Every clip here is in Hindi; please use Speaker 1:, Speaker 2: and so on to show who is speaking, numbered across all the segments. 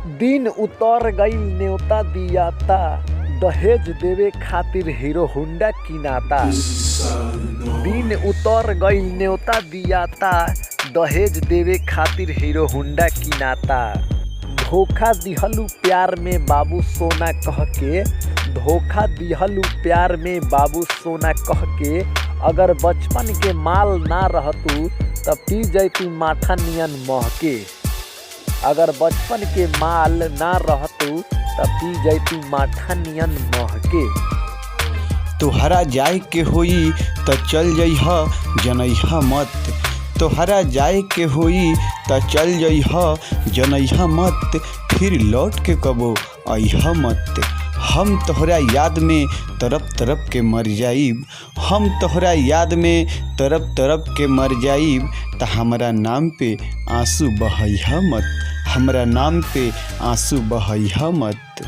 Speaker 1: दिन उतर गईल न्योता दियाता, दहेज देवे खातिर हीरो होंडा किनाता। दिन उतर गईल न्योता दियाता, दहेज देवे खातिर हीरो होंडा किनाता। धोखा दिहलू प्यार में बाबू सोना कह के, धोखा दिहलू प्यार में बाबू सोना कह के। अगर बचपन के माल ना रहतू तब पी जैतू माठा नियन महके। अगर बचपन के माल ना रहतू तब पी जैतू माठा नियन महके।
Speaker 2: तोहरा जाए के होई त चल जइह जनइहा मत, तोहरा जाए के होई त चल जइह जनइहा मत। फिर लौट के कबो अइहा मत। हम तोहरा याद में तरप तरप के मर जाइब, हम तोहरा याद में तरप तरप के मर जाइब। त हमरा नाम पे आंसू बहइहा मत, हमरा नाम पे आंसू बहइहा मत।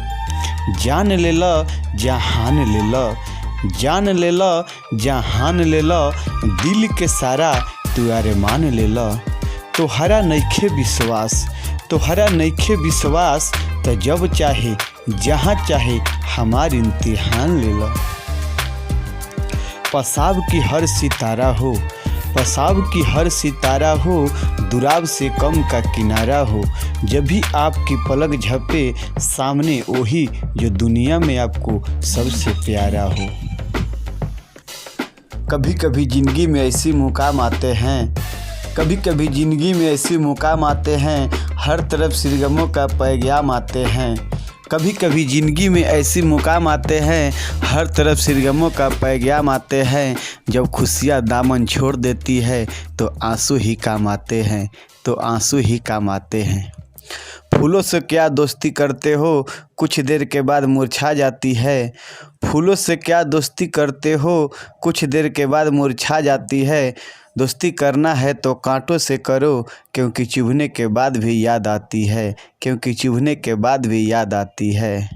Speaker 2: जान लेला जहान लेला, जान लेला जहान लेला, दिल के सारा तू अरमान लेला। तोहरा नइखे विश्वास, तोहरा नइखे विश्वास त जब चाहे जहाँ चाहे हमार इम्तिहान लेला। पसाब की हर सितारा हो, पसाब की हर सितारा हो, दुराब से कम का किनारा हो। जब भी आपकी पलक झपे सामने वही जो दुनिया में आपको सबसे प्यारा हो। कभी कभी ज़िंदगी में ऐसी मुकाम आते हैं, कभी कभी ज़िंदगी में ऐसे मुकाम आते हैं, हर तरफ सरगमों का पैगाम आते हैं। कभी कभी ज़िंदगी में ऐसे मुकाम आते हैं, हर तरफ सरगमों का पैगाम आते हैं। जब खुशियाँ दामन छोड़ देती है तो आंसू ही काम आते हैं, तो आंसू ही काम आते हैं। फूलों से क्या दोस्ती करते हो, कुछ देर के बाद मुरझा जाती है। फूलों से क्या दोस्ती करते हो, कुछ देर के बाद मुरझा जाती है। दोस्ती करना है तो कांटों से करो, क्योंकि चुभने के बाद भी याद आती है, क्योंकि चुभने के बाद भी याद आती है।